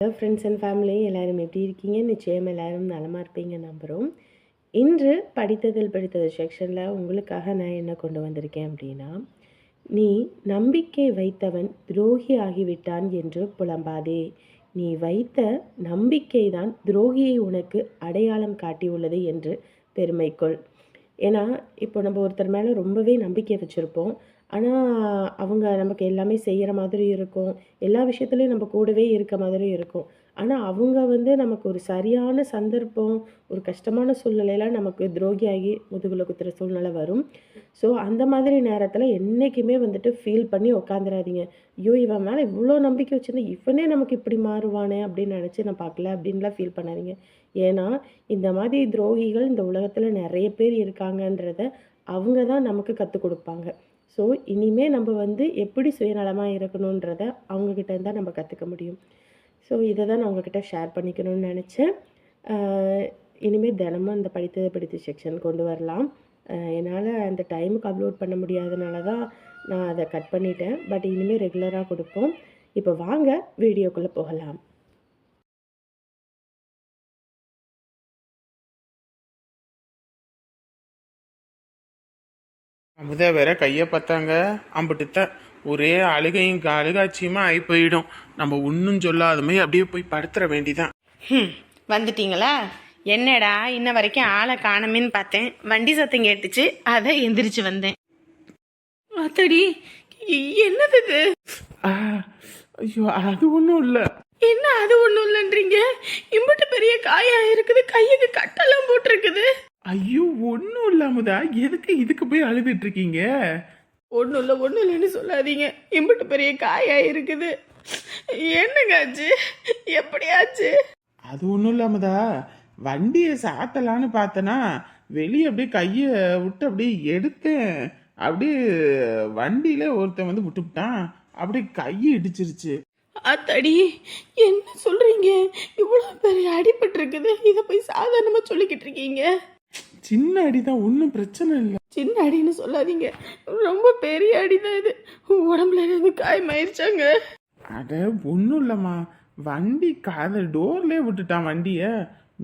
Hello friends and family, எல்லோரும் எப்படி இருக்கீங்க? நிச்சயம் எல்லோரும் நலமாக இருப்பீங்க நம்புகிறோம். இன்று படித்தது செக்ஷனில் உங்களுக்காக நான் என்ன கொண்டு வந்திருக்கேன் அப்படின்னா, நீ நம்பிக்கை வைத்தவன் துரோகி ஆகிவிட்டான் என்று புலம்பாதே. நீ வைத்த நம்பிக்கை தான் துரோகியை உனக்கு அடையாளம் காட்டியுள்ளது என்று பெருமைக்கொள். ஏன்னா இப்போ நம்ம ஒருத்தர் மேலே ரொம்பவே நம்பிக்கை வச்சுருப்போம். ஆனால் அவங்க நமக்கு எல்லாமே செய்கிற மாதிரி இருக்கும். எல்லா விஷயத்துலையும் நம்ம கூடவே இருக்க மாதிரி இருக்கும். ஆனால் அவங்க நமக்கு ஒரு சரியான சந்தர்ப்பம், ஒரு கஷ்டமான சூழ்நிலையில் நமக்கு துரோகியாகி முதுகில் குத்துற சூழ்நிலை வரும். ஸோ அந்த மாதிரி நேரத்தில் என்றைக்குமே ஃபீல் பண்ணி உட்காந்துடாதீங்க. ஐயோ, இவன் மேலே இவ்வளோ நம்பிக்கை வச்சுருந்தா இவனே நமக்கு இப்படி மாறுவானே அப்படின்னு நினச்சி நான் பார்க்கல அப்படின்லாம் ஃபீல் பண்ணாதீங்க. ஏன்னா இந்த மாதிரி துரோகிகள் இந்த உலகத்தில் நிறைய பேர் இருக்காங்கன்றத அவங்க தான் நமக்கு கற்றுக் கொடுப்பாங்க. ஸோ இனிமேல் நம்ம எப்படி சுயநலமாக இருக்கணுன்றத அவங்கக்கிட்ட இருந்தால் நம்ம கற்றுக்க முடியும். ஸோ இதை தான் நான் உங்ககிட்ட ஷேர் பண்ணிக்கணும்னு நினச்சேன். இனிமேல் தினமும் அந்த படித்தது செக்ஷன் கொண்டு வரலாம். என்னால் அந்த டைமுக்கு அப்லோட் பண்ண முடியாதனால தான் நான் அதை கட் பண்ணிட்டேன். பட் இனிமேல் ரெகுலராக கொடுப்போம். இப்போ வாங்க வீடியோக்குள்ளே போகலாம். அமுத வேற கையை பார்த்தாங்க, அம்பிட்டுத்த ஒரே அழுகையும் அழுகாட்சியுமா ஆகி போயிடும். நம்ம ஒன்றும் சொல்லாதமே அப்படியே போய் படுத்துற வேண்டிதான். வந்துட்டீங்களா? என்னடா இன்ன வரைக்கும் ஆளை காணமேன்னு பார்த்தேன். வண்டி சத்தம் கேட்டுச்சு, அதை எந்திரிச்சு வந்தேன். அத்தடி, என்னது இது? ஐயோ, அது ஒன்றும் இல்லை. என்ன அது ஒன்றும் இல்லைன்றீங்க? இம்புட்டு பெரிய காயா இருக்குது, கையுக்கு கட்டெல்லாம் போட்டிருக்குது. ஐயோ, ஒன்றும் இல்லாமதா, எதுக்கு இதுக்கு போய் அழுதுட்டு இருக்கீங்க? ஒன்றும் இல்லைன்னு சொல்லாதீங்க. இம்புட்டு பெரிய காயா இருக்குது. என்னங்க ஆச்சு? எப்படி ஆச்சு? அது ஒன்றும் இல்லாமதா, வண்டியை சாத்தலான்னு பார்த்தனா வெளியே அப்படியே கையை விட்டு அப்படியே எடுத்தேன். அப்படியே வண்டியில ஒருத்தன் விட்டுவிட்டான், அப்படியே கையை இடிச்சிருச்சு. அத்தடி, என்ன சொல்றீங்க? இவ்வளவு பெரிய அடிபட்டு இருக்குது, இதை போய் சாதாரணமா சொல்லிக்கிட்டு இருக்கீங்க? சின்ன அடிதான், ஒன்றும் பிரச்சனை இல்லை. சின்ன அடின்னு சொல்லாதீங்க, ரொம்ப பெரிய அடிதான் இது. உடம்புல இருந்து காயமாயிருச்சாங்க. அட ஒன்றும் இல்லைம்மா, வண்டி காத டோர்லேயே விட்டுட்டான். வண்டியை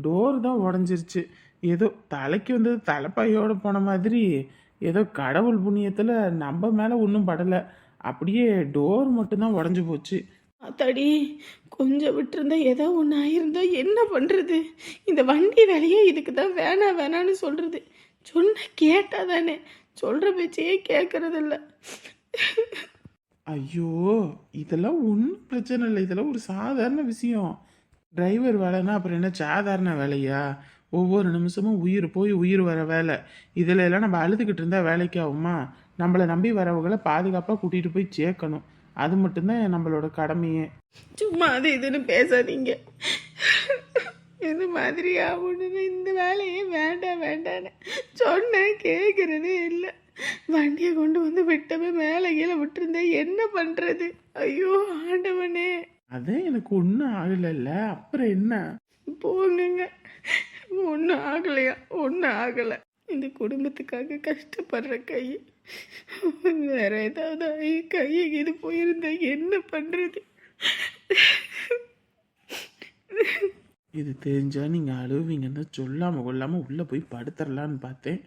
டோர் தான் உடஞ்சிருச்சு. ஏதோ தலைக்கு தலைப்பாயோட போன மாதிரி, ஏதோ கடவுள் புண்ணியத்தில் நம்ம மேலே ஒன்றும் படலை. அப்படியே டோர் மட்டும்தான் உடஞ்சி போச்சு. அத்தாடி, கொஞ்சம் விட்டுருந்தா ஏதோ ஒன்று ஆயிருந்தா என்ன பண்ணுறது? இந்த வண்டி வேலையே இதுக்கு தான் வேணான்னு சொல்கிறது. சொன்ன கேட்டா தானே, சொல்கிற பேச்சையே கேட்கறதில்ல. ஐயோ, இதெல்லாம் ஒன்றும் பிரச்சனை இல்லை. இதெல்லாம் ஒரு சாதாரண விஷயம். டிரைவர் வேலைன்னா அப்புறம் என்ன சாதாரண வேலையா? ஒவ்வொரு நிமிஷமும் உயிர் போய் உயிர் வர வேலை. இதில் எல்லாம் நம்ம அழுதுகிட்டு இருந்தால் வேலைக்கு ஆகுமா? நம்மளை நம்பி வரவங்களை பாதுகாப்பாக கூட்டிகிட்டு போய் சேர்க்கணும். அது மட்டும்தான் நம்மளோட கடமையே. சும்மா அது இதுன்னு பேசாதீங்க. இது மாதிரி ஆகணுன்னு இந்த வேலையே வேண்டான்னு சொன்னேன், கேட்குறதே இல்லை. வண்டியை கொண்டு விட்டவே மேலே கீழே விட்டுருந்தேன், என்ன பண்ணுறது? ஐயோ ஆண்டவனே. அதே எனக்கு ஒன்றும் ஆகலைல்ல, அப்புறம் என்ன? போங்க, ஒன்றும் ஆகலையா? ஒன்றும் ஆகலை. இந்த குடும்பத்துக்காக கஷ்டப்படுற கை வேற ஏதாவது கையை இது போயிருந்தா என்ன பண்றது? இது தெரிஞ்சா நீங்கள் அழுவீங்கன்னு சொல்லாமல் கொள்ளாமல் உள்ளே போய் படுத்துடலான்னு பார்த்தேன்.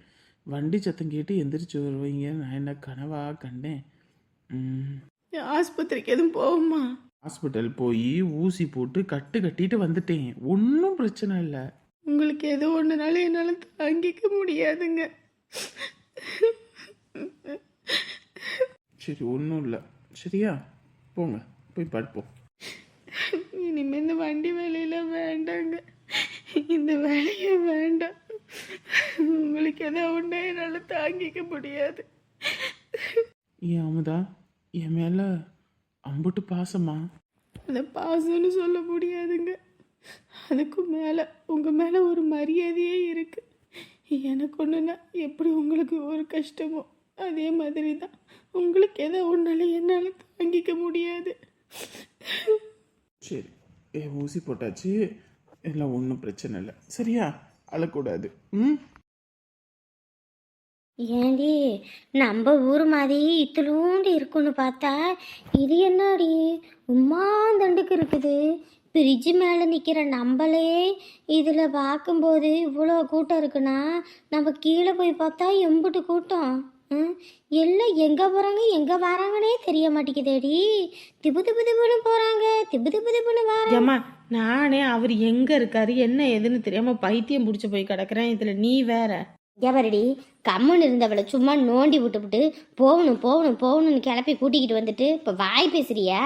வண்டி சத்தம் கேட்டு எந்திரிச்சு வருவீங்க. நான் என்ன கனவா கண்டேன்? ஆஸ்பத்திரிக்கு எதுவும் போகுமா? ஹாஸ்பிட்டல் போய் ஊசி போட்டு கட்டிட்டு வந்துட்டேன். ஒன்றும் பிரச்சனை இல்லை. உங்களுக்கு எது ஒன்றுனாலும் என்னால் தாங்கிக்க முடியாதுங்க. சரி, ஒன்றும் இல்லை, சரியா? போங்க, போய் படுப்போம். இனிமேல் இந்த வண்டி வேலையில வேண்டாங்க, இந்த வேலையே வேண்டாம். உங்களுக்கு எதை ஒன்று என்னால் தாங்கிக்க முடியாது. ஏன் அமுதா, என் மேலே அம்புட்டு பாசமா? அந்த பாசம்னு சொல்ல முடியாதுங்க. அதுக்கும் மேலே உங்கள் மேலே ஒரு மரியாதையே இருக்குது. எனக்கு ஒன்றுனா எப்படி உங்களுக்கு ஒரு கஷ்டமோ அதே மாதிரி தான் உங்களுக்கு எதோ ஒன்றால என்னால் தாங்கிக்க முடியாது. சரி, ஊசி போட்டாச்சு, எல்லாம் ஒன்றும் பிரச்சனை இல்லை, சரியா? அழக்கூடாது. ஏண்டி, நம்ம ஊர் மாதிரி இத்திலூண்டு இருக்குன்னு பார்த்தா இது என்னடி உம்மா தண்டுக்கு இருக்குது. பிரிட்ஜு மேலே நிற்கிற நம்மளே இதில் பார்க்கும்போது இவ்வளோ கூட்டம் இருக்குன்னா நம்ம கீழே போய் பார்த்தா எம்புட்டு கூட்டம். எல்லாம் எங்கே போகிறாங்க எங்கே வராங்கன்னே தெரிய மாட்டேங்குதேடி. திபு திபு திபுன்னு போகிறாங்க, திபு திபு திபுன்னு வராங்க. ஏம்மா நானே அவர் எங்கே இருக்காரு என்ன ஏதுன்னு தெரியாமல் பைத்தியம் பிடிச்சி போய் கிடக்குறேன். இதில் நீ வேற. எவரடி கம்முன்னு இருந்தவளை சும்மா நோண்டி விட்டுவிட்டு போகணும் போகணும் போகணும்னு கிளப்பி கூட்டிக்கிட்டு வந்துட்டு இப்போ வாய் பேசுறியா?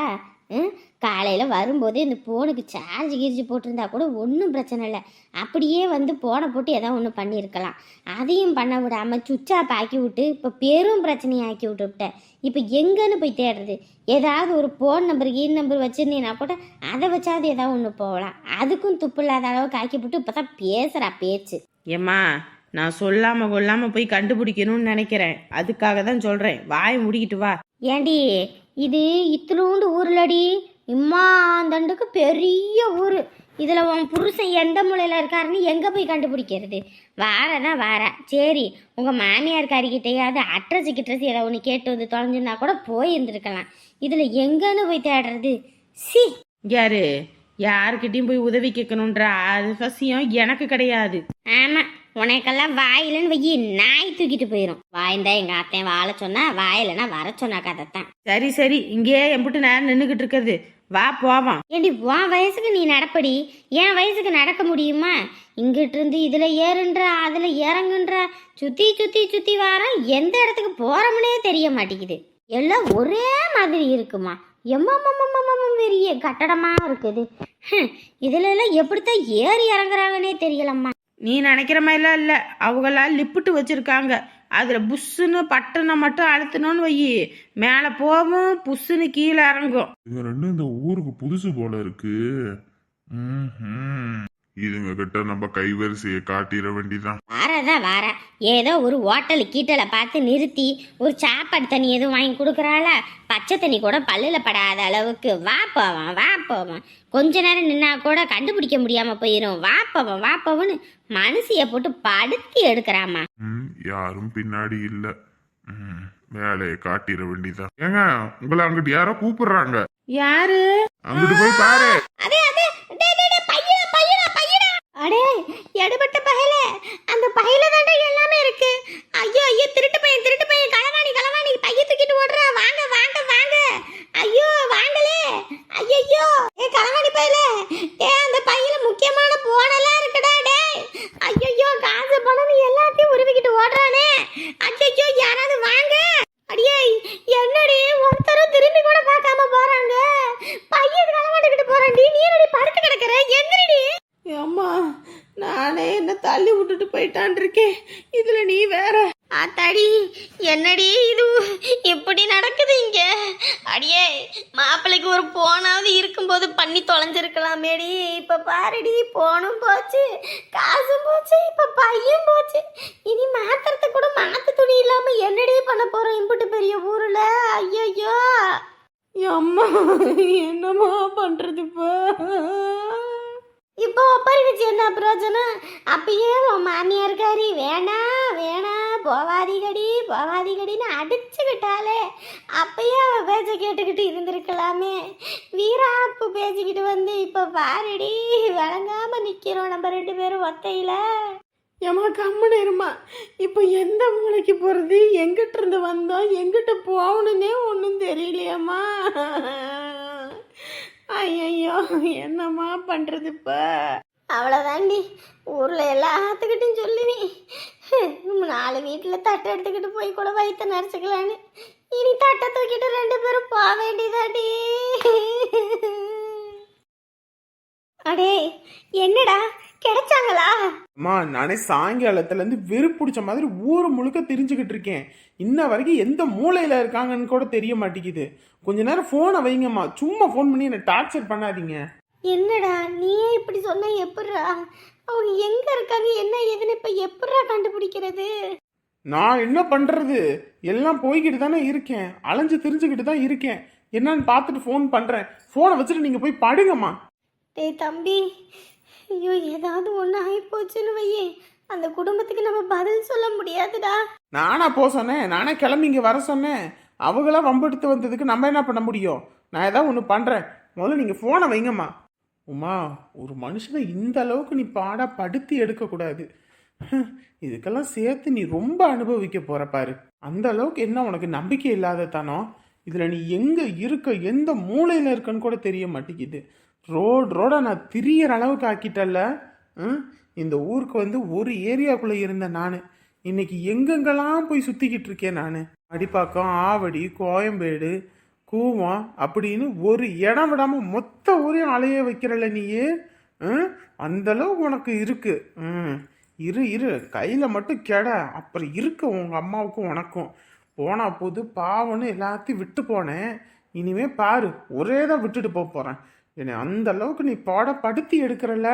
காலையில் வரும்போதே இந்த ஃபோனுக்கு சார்ஜ் கீர்ஜி போட்டிருந்தா கூட ஒன்றும் பிரச்சனை இல்லை. அப்படியே வந்து ஃபோனை போட்டு ஏதாவது ஒன்று பண்ணியிருக்கலாம். அதையும் பண்ண விடாமல் சுவிட்ச் ஆஃப் ஆக்கி விட்டு இப்போ பெரும் பிரச்சனையை ஆக்கி விட்டுவிட்டேன். இப்போ எங்கன்னு போய் தேடுறது? ஏதாவது ஒரு ஃபோன் நம்பர் வச்சுருந்தீங்கன்னா கூட அதை வச்சாவது ஏதாவது ஒன்று போகலாம். அதுக்கும் துப்பு இல்லாத அளவுக்கு ஆக்கி விட்டு இப்போ தான் பேசுகிறா பேச்சு. ஏம்மா நான் சொல்லாமல் கொள்ளாமல் போய் கண்டுபிடிக்கணும்னு நினைக்கிறேன். அதுக்காக தான் சொல்கிறேன். வாயை முடிக்கிட்டு வா. ஏண்டி இது இத்திலூண்டு ஊர்லடி, இம்மாந்தண்டுக்கு பெரிய ஊர். இதில் உன் புருஷன் எந்த மூலையில் இருக்காருன்னு எங்கே போய் கண்டுபிடிக்கிறது? வாரதான் வார. சரி உங்கள் மாமியார் காரிக்கிட்டையாவது அட்ரஸ் ஏதோ ஒன்று கேட்டு வந்து தொலைஞ்சுன்னா கூட போய் இருந்துருக்கலாம். இதில் எங்கன்னு போய் தேடுறது? சி யாருக்கிட்டையும் போய் உதவி கேட்கணுன்ற அவசியம் எனக்கு கிடையாது. ஆமாம், உனக்கெல்லாம் வாயிலன்னு வையி நாய் தூக்கிட்டு போயிடும். வாய்ந்தா எங்கள் அத்தையும் வாழ சொன்னா, வாயிலன்னா வர சொன்னா கதைத்தான். சரி இங்கே எம்பிட்டு நேரம் நின்றுக்கிட்டு இருக்கிறது, வா போவான். ஏண்டி உன் வயசுக்கு நீ நடப்படி, என் வயசுக்கு நடக்க முடியுமா? இங்கிட்டு இருந்து இதில் ஏறுன்ற அதில் இறங்குன்ற சுற்றி வர எந்த இடத்துக்கு போகிறோம்னே தெரிய மாட்டேங்குது. எல்லாம் ஒரே மாதிரி இருக்குமா? பெரிய கட்டடமாக இருக்குது. இதுல எல்லாம் எப்படித்தான் ஏறி இறங்குறாங்கன்னே தெரியலம்மா. நீ நினைக்கிற மாதிரிலாம் இல்லை. அவங்களாம் லிப்பிட்டு வச்சுருக்காங்க. அதில் புஷ்ஷுன்னு பட்டனை மட்டும் அழுத்தணும்னு வையி மேலே போகும், புஷ்ஷுன்னு கீழே இறங்கும். இவங்க ரெண்டும் இந்த ஊருக்கு புதுசு போல இருக்கு. இதுங்க கிட்ட நம்ம கைவரிசையை காட்டிட வேண்டிதான். வாரதான் வார ஏதோ ஒரு ஹோட்டலு கீட்டலை பார்த்து நிறுத்தி ஒரு சாப்பாடு தண்ணி எதுவும் வாங்கி கொடுக்குறாளா? பச்சை தண்ணி கூட பல்லில் படாத அளவுக்கு வா போவான். கொஞ்ச நேரம் நின்னா கூட கண்டுபிடிக்க முடியாம போயிடும். வா போவன்னு மனுஷிய போட்டு படுத்தி எடுக்கிறாமா. யாரும் பின்னாடி இல்ல, வேலையை காட்டிட வேண்டிதான். ஏங்க உங்களை அங்கிட்டு யாரோ கூப்பிடுறாங்க. யாரு? அங்கிட்டு போய் பாரு. அடே எடுபட்ட பகையில, அந்த பகையில தாண்டா எல்லாமே இருக்கு. ஐயோ திருட்டு பையன் களவாணி பைய தூக்கிட்டு ஓடுறா. வாங்க ஐயோ வாங்களே. ஐயோ களவாணி பையில, அந்த பையில முக்கியமான போனெல்லாம் இருக்குடா. டே ஐயோ காசு பணம் எல்லாத்தையும் உருவிக்கிட்டு ஓடுறானே. ஐயோ யாராவது வாங்க. அடியே என்னடி ஒருத்தரும் திரும்பி கூட பார்க்காம போறாங்க. பையன் களவாண்டுக்கிட்டு போறான்டி, நீ என்னடி படுத்து கிடக்குற? என்னடி? அம்மா நானே என்ன தள்ளி விட்டுட்டு போயிட்டான் இருக்கேன். இதுல நீ வேற. ஆத்தாடி என்னடி இது இப்படி நடக்குது இங்க? அடியே மாப்பிள்ளைக்கு ஒரு போனாவது இருக்கும்போது பண்ணி தொலைஞ்சிருக்கலாமேடி. இப்ப பாருடி, போனும் போச்சு, காசும் போச்சு, இப்ப பையன் போச்சு. இனி மாத்திரத்தை கூட மாத்து துணி இல்லாம என்னடி பண்ண போறோம் இம்புட்டு பெரிய ஊர்ல? ஐயோ அம்மா என்னம்மா பண்றது இப்போ ஒப்பாரி வச்சு என்ன பிரயோஜனம்? அப்பயே உன் மாமியார்காரி வேணாம் போவாதிகடின்னு அடிச்சுக்கிட்டாலே அப்பயே அவ பேச்ச கேட்டுக்கிட்டு இருந்திருக்கலாமே. வீராப்பு பேசிக்கிட்டு வந்து இப்போ பாருடி வழங்காம நிக்கிறோம் நம்ம ரெண்டு பேரும் ஒத்தையில. ஏமா கம்முன்னு இருமா. இப்போ எந்த மூளைக்கு போறது, எங்கிட்ட இருந்து வந்தோம், எங்கிட்ட போகணுன்னே ஒன்றும் தெரியலையம்மா. ஐயோ என்னம்மா பண்றது இப்ப? அவ்வளோதாண்டி, ஊர்ல எல்லாத்துக்கிட்டையும் சொல்லுவி. 4 வீட்டில் தட்டை எடுத்துக்கிட்டு போய் கூட வயிற்ற நரைச்சிக்கலான்னு. இனி தட்டை தூக்கிட்டு 2 பேரும் போக வேண்டியதாண்டி. அடே என்னடா கிடைச்சாங்களா? அம்மா நானே சாயங்காலத்துல இருந்து வெறுப்பு பிடிச்ச மாதிரி ஊர் முழுக்க தெரிஞ்சுக்கிட்டு இருக்கேன். இன்ன வரைக்கும் எந்த மூலையில இருக்காங்கன்னு கூட தெரிய மாட்டேங்குது. கொஞ்ச நேரம் போனை வைங்கம்மா, சும்மா போன் பண்ணி என்ன டார்ச்சர் பண்ணாதீங்க. என்னடா நீயே இப்படி சொன்ன? எப்படிரா அவங்க எங்க இருக்காங்க என்ன ஏதுன்னு இப்ப எப்படிரா கண்டுபிடிக்கிறது? நான் என்ன பண்றது, எல்லாம் போய்கிட்டு தானே இருக்கேன், அலைஞ்சு தெரிஞ்சுக்கிட்டு தான் இருக்கேன். என்னன்னு பார்த்துட்டு ஃபோன் பண்றேன். போனை வச்சுட்டு நீங்க போய் படுங்கம்மா. டேய் தம்பி, ஐயோ ஏதாவது ஒன்று ஆகிப்போச்சுன்னு வையே, அந்த குடும்பத்துக்கு நம்ம பதில் சொல்ல முடியாதுடா. நானா சொன்னேன், நானே கிளம்பி இங்கே வர சொன்னேன். அவங்களாம் வம்பெடுத்து வந்ததுக்கு நம்ம என்ன பண்ண முடியும்? நான் ஏதாவது ஒன்று பண்ணுறேன். முதல்ல நீங்கள் ஃபோனை வைங்கம்மா. உமா, ஒரு மனுஷனை இந்த அளவுக்கு நீ பாடா படுத்தி எடுக்கக்கூடாது. இதுக்கெல்லாம் சேர்த்து நீ ரொம்ப அனுபவிக்க போற பாரு. அந்த அளவுக்கு என்ன உனக்கு நம்பிக்கை இல்லாத தானோ? இதுல நீ எங்க இருக்க, எந்த மூலையில இருக்கன்னு கூட தெரிய மாட்டேங்குது. ரோடா நான் திரியற அளவுக்கு ஆக்கிட்டல்ல. இந்த ஊருக்கு வந்து ஒரு ஏரியாக்குள்ள இருந்தேன் நான். இன்னைக்கு எங்கெங்கெல்லாம் போய் சுத்திக்கிட்டு இருக்கேன் நான். அடிப்பாக்கம், ஆவடி, கோயம்பேடு, கூவம் அப்படின்னு ஒரு இடம் விடாம மொத்த ஊரையும் அலைய வைக்கிறல்ல நீயே. அந்த அளவுக்கு உனக்கு இருக்கு. இரு கையில மட்டும் கெட, அப்புறம் இருக்கு உங்க அம்மாவுக்கும் உனக்கும். போனா போது பாவன்னு எல்லாத்தையும் விட்டு போனேன். இனிமே பாரு, ஒரே தான் விட்டுட்டு போறேன். என்னை அந்த அளவுக்கு நீ படுத்தி எடுக்கிறல்ல,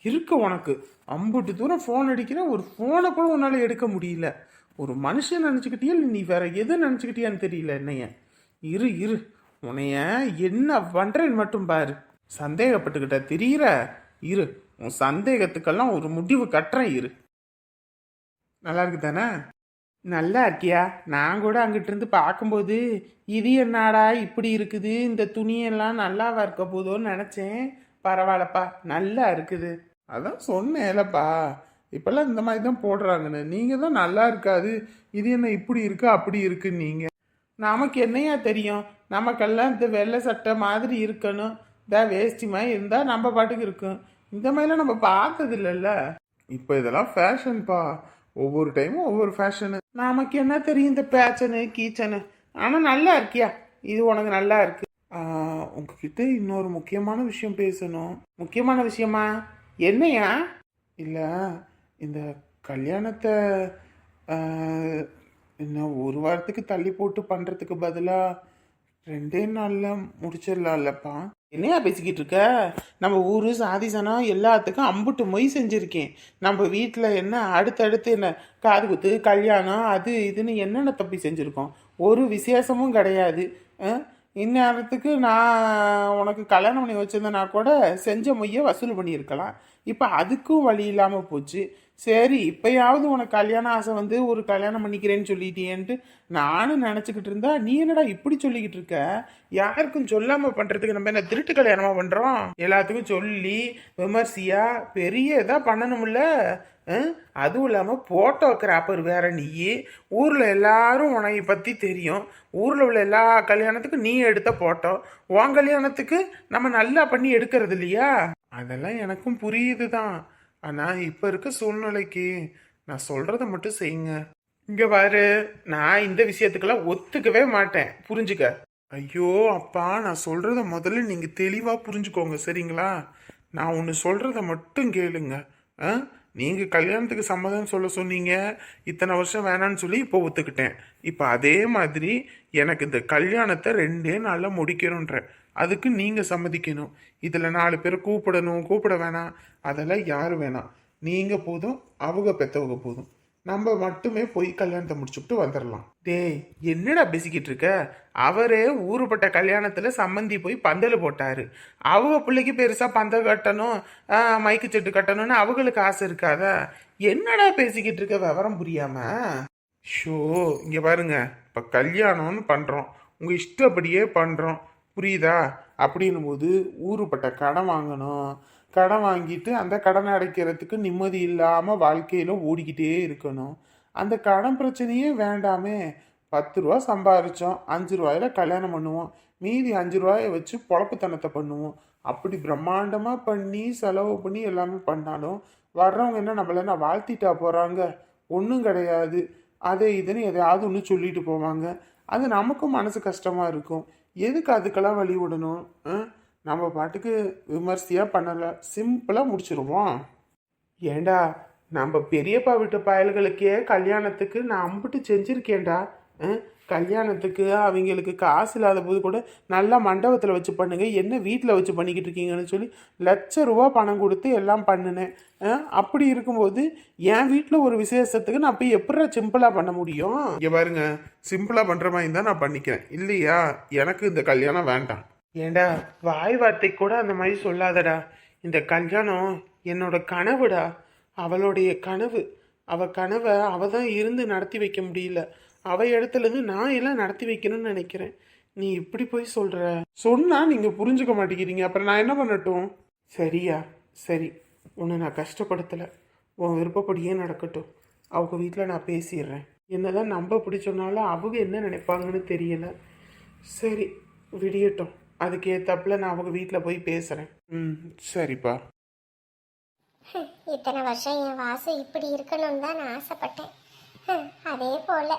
இருக்கு உனக்கு. அம்புட்டு தூரம் ஃபோன் அடிக்கிற, ஒரு ஃபோனை கூட உன்னால எடுக்க முடியல. ஒரு மனுஷன் நினச்சிக்கிட்டியா இல்லை நீ வேற எது நினச்சிக்கிட்டியான்னு தெரியல என்னைய. இரு உன்னைய என்ன பண்றேன்னு மட்டும் பாரு. சந்தேகப்பட்டுக்கிட்ட தெரியுற. இரு, உன் சந்தேகத்துக்கெல்லாம் ஒரு முடிவு கட்டுறேன். இரு. நல்லா இருக்கு தானே? நல்லா இருக்கியா? நான் கூட அங்கிட்டு இருந்து பார்க்கும்போது இது என்னடா இப்படி இருக்குது, இந்த துணியெல்லாம் நல்லாவா இருக்க போதோன்னு நினச்சேன். பரவாயில்லப்பா, நல்லா இருக்குது. அதான் சொன்னேன்லப்பா, இப்பெல்லாம் இந்த மாதிரி தான் போடுறாங்கன்னு. நீங்கள் தான் நல்லா இருக்காது, இது என்ன இப்படி இருக்கு அப்படி இருக்குன்னு. நீங்கள் நமக்கு என்னையா தெரியும்? நமக்கெல்லாம் இந்த வெள்ளை சட்டை மாதிரி இருக்கணும், இந்த வேஷ்டி மாதிரி இருந்தால் நம்ம பாட்டுக்கு இருக்கும். இந்த மாதிரிலாம் நம்ம பார்த்தது இல்லைல்ல. இப்போ இதெல்லாம் ஃபேஷன்ப்பா, ஒவ்வொரு டைமும் ஒவ்வொரு ஃபேஷனு. நமக்கு என்ன தெரியும் இந்த பேச்சனு கீச்சனு. ஆனால் நல்லா இருக்கியா? இது உனக்கு நல்லா இருக்கு. உங்ககிட்ட இன்னொரு முக்கியமான விஷயம் பேசணும். முக்கியமான விஷயமா? என்னையா? இல்லை, இந்த கல்யாணத்தை இன்னும் ஒரு வாரத்துக்கு தள்ளி போட்டு பண்ணுறதுக்கு பதிலாக 2 நாளில் முடிச்சிடலாம்லப்பா. என்னையா பேசிக்கிட்டு இருக்க? நம்ம ஊர் சாதி சனம் எல்லாத்துக்கும் அம்புட்டு மொய் செஞ்சுருக்கேன். நம்ம வீட்டில் என்ன அடுத்தடுத்து என்ன காது குத்து, கல்யாணம், அது இதுன்னு என்னென்ன தப்பி செஞ்சுருக்கோம். ஒரு விசேஷமும் கிடையாது. இந்நேரத்துக்கு நான் உனக்கு கல்யாணம் பண்ணி வச்சிருந்தேன்னா கூட செஞ்ச மொய்யை வசூல் பண்ணியிருக்கலாம். இப்போ அதுக்கும் வழி இல்லாமல் போச்சு. சரி, இப்போயாவது உனக்கு கல்யாண ஆசை வந்து ஒரு கல்யாணம் பண்ணிக்கிறேன்னு சொல்லிட்டேன்ட்டு நானும் நினச்சிக்கிட்டு இருந்தா, நீ என்னடா இப்படி சொல்லிக்கிட்டு இருக்க? யாருக்கும் சொல்லாமல் பண்ணுறதுக்கு நம்ம என்ன திருட்டு கல்யாணமாக பண்ணுறோம்? எல்லாத்துக்கும் சொல்லி விமர்சையாக பெரிய இதாக பண்ணணும்ல. அதுவும் இல்லாமல் போட்டோகிராஃபர் வேற நீ. ஊரில் எல்லாரும் உன்னை பற்றி தெரியும். ஊரில் உள்ள எல்லா கல்யாணத்துக்கும் நீ எடுத்த போட்டோ, உன் கல்யாணத்துக்கு நம்ம நல்லா பண்ணி எடுக்கிறது இல்லையா? அதெல்லாம் எனக்கும் புரியுது தான். ஆனால் இப்போ இருக்க சூழ்நிலைக்கு நான் சொல்கிறத மட்டும் செய்யுங்க. இங்கே பாரு, நான் இந்த விஷயத்துக்கெல்லாம் ஒத்துக்கவே மாட்டேன், புரிஞ்சுக்க. ஐயோ அப்பா, நான் சொல்கிறத முதல்ல நீங்கள் தெளிவாக புரிஞ்சுக்கோங்க, சரிங்களா? நான் ஒன்று சொல்கிறத மட்டும் கேளுங்க. நீங்கள் கல்யாணத்துக்கு சம்மதம் சொல்ல சொன்னீங்க, இத்தனை வருஷம் வேணான்னு சொல்லி இப்போ ஒத்துக்கிட்டேன். இப்போ அதே மாதிரி எனக்கு இந்த கல்யாணத்தை 2 நாளில் முடிக்கணுன்ற, அதுக்கு நீங்கள் சம்மதிக்கணும். இதில் 4 பேரை கூப்பிட வேணாம், அதெல்லாம் யாரும் வேணாம். நீங்கள் போதும், அவங்க பெற்றவங்க போதும். நம்ம மட்டுமே போய் கல்யாணத்தை முடிச்சுட்டு வந்துடலாம். டேய், என்னடா பேசிக்கிட்டு இருக்க? அவரே ஊருப்பட்ட கல்யாணத்தில் சம்மந்தி போய் பந்தல் போட்டாரு. அவங்க பிள்ளைக்கு பெருசாக பந்தல் கட்டணும், மைக்கு செட்டு கட்டணும்னு அவங்களுக்கு ஆசை இருக்காதா? என்னடா பேசிக்கிட்டு இருக்க விவரம் புரியாம? ஷோ, இங்கே பாருங்க, இப்போ கல்யாணம்னு பண்ணுறோம், உங்கள் இஷ்டப்படியே பண்ணுறோம், புரியுதா? அப்படின்னும் போது ஊருப்பட்ட கடன் வாங்கணும். கடன் வாங்கிட்டு அந்த கடனை அடைக்கிறதுக்கு நிம்மதி இல்லாமல் வாழ்க்கையில் ஓடிக்கிட்டே இருக்கணும். அந்த கடன் பிரச்சனையே வேண்டாமே. 10 ரூபா சம்பாரித்தோம், 5 ரூபாயில கல்யாணம் பண்ணுவோம், மீதி 5 ரூபாயை வச்சு பொழப்புத்தனத்தை பண்ணுவோம். அப்படி பிரம்மாண்டமாக பண்ணி செலவு பண்ணி எல்லாமே பண்ணாலும் வர்றவங்க என்ன நம்மள வாழ்த்திட்டா போகிறாங்க? ஒன்றும் கிடையாது. அதே இதுன்னு எதையாவது ஒன்று சொல்லிட்டு போவாங்க. அது நமக்கும் மனசு கஷ்டமாக இருக்கும். எதுக்கு அதுக்கெல்லாம் வழி விடணும்? நம்ம பாட்டுக்கு விமர்சையாக பண்ணலை, சிம்பிளாக முடிச்சிருவோம். ஏண்டா, நம்ம பெரியப்பா வீட்டு பயல்களுக்கே கல்யாணத்துக்கு நான் அம்பிட்டு செஞ்சுருக்கேன்டா. கல்யாணத்துக்கு அவங்களுக்கு காசு இல்லாத போது கூட நல்லா மண்டபத்தில் வச்சு பண்ணுங்க, என்ன வீட்டில் வச்சு பண்ணிக்கிட்டு இருக்கீங்கன்னு சொல்லி லட்ச பணம் கொடுத்து எல்லாம் பண்ணினேன். அப்படி இருக்கும்போது என் வீட்டில் ஒரு விசேஷத்துக்கு நான் போய் எப்படா சிம்பிளாக பண்ண முடியும்? இங்கே பாருங்க, சிம்பிளாக பண்ணுற மாதிரி தான் நான் பண்ணிக்கிறேன், இல்லையா? எனக்கு இந்த கல்யாணம் வேண்டாம். ஏண்டா, வாய் வார்த்தை கூட அந்த மாதிரி சொல்லாதடா. இந்த கல்யாணம் என்னோட கனவுடா, அவளுடைய கனவு. கனவை தான் இருந்து நடத்தி வைக்க முடியல. இடத்துலேருந்து நான் எல்லாம் நடத்தி வைக்கணும்னு நினைக்கிறேன். நீ இப்படி போய் சொன்னா நீங்கள் புரிஞ்சுக்க மாட்டேங்கிறீங்க, அப்புறம் நான் என்ன பண்ணட்டும்? சரியா? சரி, உன்னை நான் கஷ்டப்படுத்தலை. உன் விருப்பப்படியே நடக்கட்டும். அவங்க வீட்டில் நான் பேசிடுறேன். என்னதான் நம்ப பிடிச்சோன்னாலும் அவங்க என்ன நினைப்பாங்கன்னு தெரியல. சரி, விடியட்டும். அதுக்கு ஏத்தாப்புல நான் அவங்க வீட்டில் போய் பேசுகிறேன். சரிப்பா. இத்தனை வருஷம் என் வாசு இப்படி இருக்கணும்னு தான் நான் ஆசைப்பட்டேன். அதே போல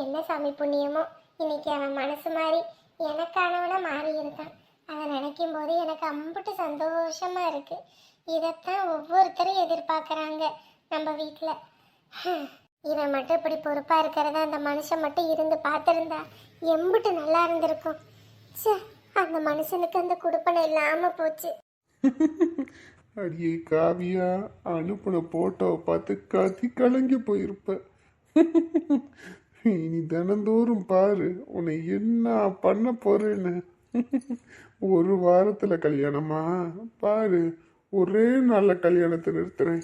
என்ன சாமி புண்ணியமோ இன்னைக்கு அவன் மனசு மாறி எனக்கானவனா மாறி இருக்கான். அதை நினைக்கும் போது எனக்கு அம்புட்டு சந்தோஷமா இருக்கு. இதைத்தான் ஒவ்வொருத்தரும் எதிர்பார்க்குறாங்க நம்ம வீட்டில். இவன் மட்டும் இப்படி பொறுப்பாக இருக்கிறதா அந்த மனுஷன் மட்டும் இருந்து பார்த்துருந்தா எம்புட்டு நல்லா இருந்திருக்கும். சே, அந்த மனுஷனுக்கு அந்த குடுப்பனை இல்லாமல் போச்சு. அடியே காவியா, அனுப்புன போட்டோவை பார்த்து கத்தி கலங்கி போயிருப்ப. இனி தினந்தோறும் பாரு உன்னை என்ன பண்ண போறேன்னு. ஒரு வாரத்துல கல்யாணமா பாரு, ஒரே நாள்ல கல்யாணத்தை நிறுத்துறேன்.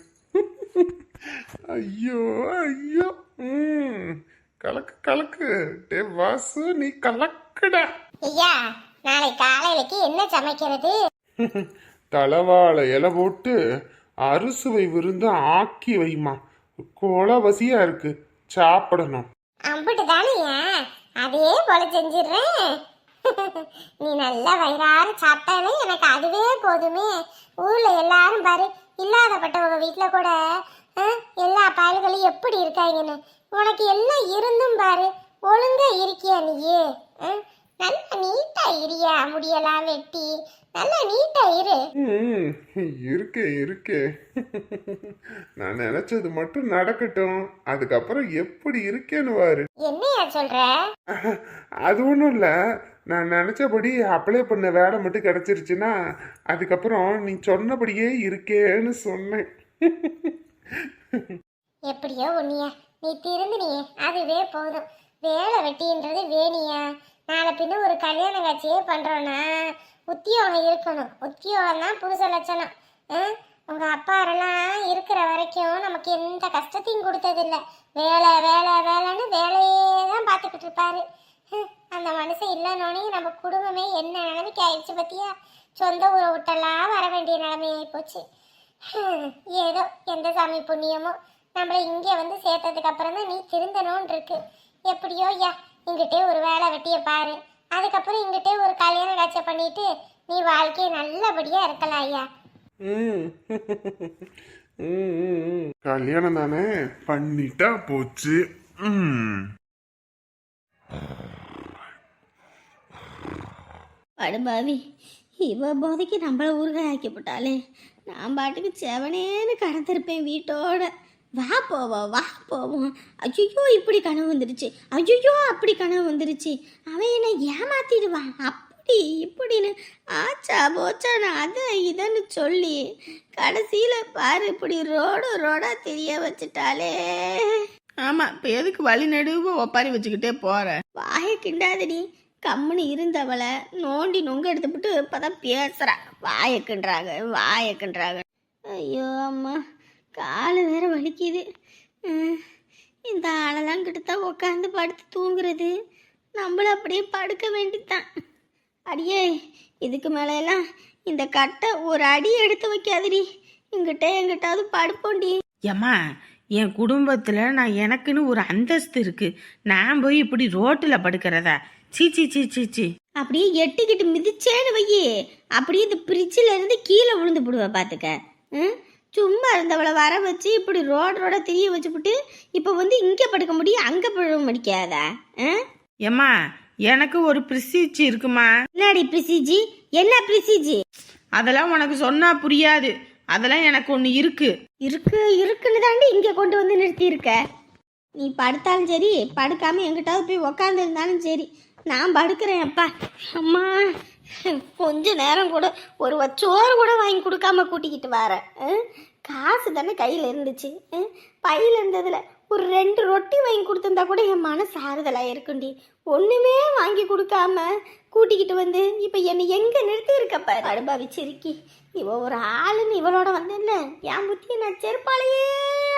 ஐயோ ஐயோ. கலக்கு கலக்கு. டே வாசு, நீ கலக்குடா. ஐயா, நாளை காலையிலக்கு என்ன சமைக்கிறது? தலவாழை இலை போட்டு அறுசுவை விருந்து ஆக்கி வைமா. கொலவசியா இருக்கு, சாப்பிடணும். அம்பிட்டு தானேயா, அதே போல செஞ்சிடுறேன். நீ நல்ல வயிறார சாப்பிட்டாலே எனக்கு அதுவே போதுமே. ஊர்ல எல்லாரும் பாரு, இல்லாதப்பட்டவங்க வீட்டுல கூட எல்லா பயல்களும் எப்படி இருக்காங்கன்னு. உனக்கு எல்லாம் இருந்தும் பாரு, ஒழுங்கா இருக்கியா நீயே? நல்லா நீட்டா இரியா, முடியலாம் வெட்டி நல்லா நீட்டா இரு. இருக்கே இருக்கே. நான் நினைச்சது மட்டும் நடக்கட்டும், அதுக்கப்புறம் எப்படி இருக்கேன்னு பாரு. என்னையா சொல்ற? அது ஒன்றும் இல்லை, நான் நினைச்சபடி அப்ளை பண்ண வேலை மட்டும் கிடைச்சிருச்சுன்னா அதுக்கப்புறம் நீ சொன்னபடியே இருக்கேன்னு சொன்னேன். எப்படியோ ஒன்னியா, நீ திருந்தினியே அதுவே போதும். வேலை வெட்டின்றது வேணியா? நாளை பின்ன ஒரு கல்யாண காட்சியே பண்றோன்னா உத்தியோகம் இருக்கணும். உத்தியோகம் தான் புருஷ லட்சணம். உங்க அப்பாரெல்லாம் இருக்கிற வரைக்கும் நமக்கு எந்த கஷ்டத்தையும் கொடுத்ததில்லை. வேலை வேலை வேலைன்னு வேலையே தான் பார்த்துக்கிட்டு இருப்பாரு. அந்த மனுஷன் இல்லைன்னொன்னே நம்ம குடும்பமே என்ன நிலைமைக்கு ஆயிடுச்சு பத்தியா? சொந்த ஊரை விட்டெல்லாம் வர வேண்டிய நிலைமையாகி போச்சு. ஏதோ எந்த சாமி புண்ணியமோ நம்மளை இங்கே வந்து சேர்த்ததுக்கு அப்புறம் தான் நீ திருந்தணும்னு இருக்கு. எப்படியோ ஐயா, இங்கிட்டே ஒரு வேலை வெட்டிய பாரு, அதுக்கப்புறம் இங்கிட்டே ஒரு கல்யாண காட்சியை பண்ணிட்டு நீ வாழ்க்கையை நல்லபடியா இருக்கலாம் ஐயா. கல்யாணம் தானே, பண்ணிட்டா போச்சு. படுபாவி, இவ போதைக்கு நம்மள ஊருக ஆக்கிவிட்டாலே. நான் பாட்டுக்கு செவனேன்னு கடந்திருப்பேன் வீட்டோட. வா போவோம் வா போவோம். ஐயோ இப்படி கனவு வந்துருச்சு, ஐயோ அப்படி கனவு வந்துருச்சு, அவன் என்னை ஏமாத்திடுவான் அப்படி இப்படின்னு ஆச்சா போச்சான்னு அதை இதன்னு சொல்லி கடைசியில் பாரு இப்படி ரோடா தெரிய வச்சுட்டாலே. ஆமாம், இப்போ எதுக்கு வழி நடுவு ஒப்பாரி வச்சுக்கிட்டே போகிற? வாயை கிண்டாதடி. கம்முன்னு இருந்தவளை நோண்டி நொங்க எடுத்துவிட்டு இப்போதான் பேசுகிறா. வாயக்குன்றாங்க. ஐயோ அம்மா, காலு வேற வலிக்குது. இந்த ஆளெல்லாம் கிட்டத்தான் உட்காந்து படுத்து தூங்குறது, நம்மளும் அப்படியே படுக்க வேண்டித்தான். அடியே, இதுக்கு மேலையெல்லாம் இந்த கட்டை ஒரு அடி எடுத்து வைக்காதடி. எங்கிட்டாவது படுப்போண்டி. ஏம்மா, என் குடும்பத்தில் நான் எனக்குன்னு ஒரு அந்தஸ்து இருக்கு. நான் போய் இப்படி ரோட்டில் படுக்கிறதா? சீச்சி சீச்சி சீ. அப்படியே எட்டிக்கிட்டு மிதிச்சேன்னு வையி, அப்படியே இந்த பிரிட்ஜில் இருந்து கீழே விழுந்து போடுவா பார்த்துக்க. சும்மா இருந்தவளை வர வச்சு இப்படி ரோட திரிய வச்சுப்புட்டு இப்போ வந்து இங்கே படுக்க முடியும், அங்கே படுக்க முடிக்காதா? ஏம்மா, எனக்கு ஒரு ப்ரிசிஜி இருக்குமா? என்னடி ப்ரிசிஜி? என்ன ப்ரிசிஜி? அதெல்லாம் உனக்கு சொன்னா புரியாது. அதெல்லாம் எனக்கு ஒன்று இருக்குன்னு தாண்டி இங்கே கொண்டு வந்து நிறுத்தியிருக்க. நீ படுத்தாலும் சரி, படுக்காமல் எங்கிட்டாவது போய் உக்காந்துருந்தாலும் சரி, நான் படுக்கிறேன். அப்பா அம்மா, கொஞ்ச நேரம் கூட ஒரு சோறு கூட வாங்கி கொடுக்காம கூட்டிக்கிட்டு வர. காசு தானே கையில் இருந்துச்சு, பையில் இருந்ததில் ஒரு 2 ரொட்டி வாங்கி கொடுத்துருந்தா கூட என் மனசு ஆறுதலாக இருக்குண்டி. ஒன்றுமே வாங்கி கொடுக்காம கூட்டிக்கிட்டு வந்து இப்போ என்னை எங்கே நிறுத்தி இருக்கப்ப அனுபவிச்சிருக்கி. இவ ஒரு ஆளுன்னு இவளோட வந்தேன்ல, என் புத்தியை நான் செருப்பாலேயே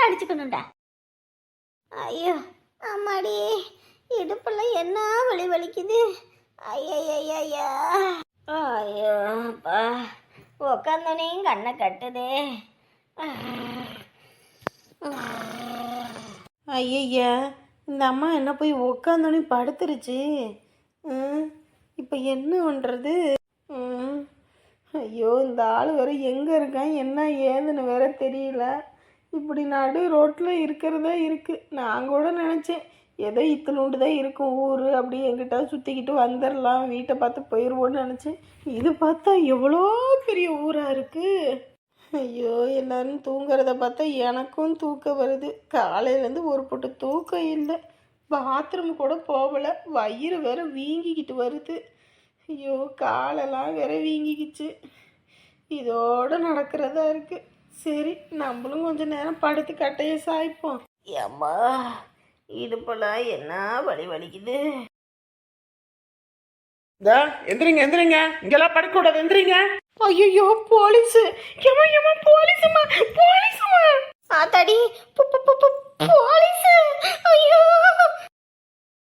அடிச்சுக்கணும்டா. ஐயோ அம்மாடி, இடுப்புல என்ன வலிக்குது. ஐயா ஐயோ அப்பா, உக்காந்தோனையும் கண்ணை கட்டுதே. ஐயய்யா, இந்த அம்மா என்ன போய் உக்காந்தோன்னே படுத்துருச்சு. இப்போ என்ன பண்ணுறது? ஐயோ, இந்த ஆள் வேற எங்கே இருக்கான் என்ன ஏதுன்னு வேற தெரியல. இப்படி நடு ரோட்டில் இருக்கிறதா இருக்குது. நான் கூட நினச்சேன் ஏதோ இத்தலூண்டு தான் இருக்கும் ஊர், அப்படி எங்கிட்ட சுற்றிக்கிட்டு வந்துடலாம், வீட்டை பார்த்து போயிடுவோன்னு நினச்சேன். இது பார்த்தா எவ்வளோ பெரிய ஊராக இருக்குது. ஐயோ, எல்லாரும் தூங்குறத பார்த்தா எனக்கும் தூக்கம் வருது. காலையிலேருந்து ஒரு பொட்டு தூக்கம் இல்லை. பாத்ரூம் கூட போகலை. வயிறு வேற வீங்கிக்கிட்டு வருது. ஐயோ, காலெல்லாம் வேற வீங்கிக்கிச்சு. இதோட நடக்கிறதா இருக்கு. சரி, நம்மளும் கொஞ்ச நேரம் படுத்து கட்டையை சாய்ப்போம். ஏம்மா, இடுப்பெல்லாம் என்ன வலிக்குது. எந்திரிங்க எந்திரிங்க, இங்கெல்லாம் படுக்கூடாது, எந்திரிங்க. ஐயோ, போலீஸ்! போலீஸுமா, போலீஸுமா! ஆத்தாடி,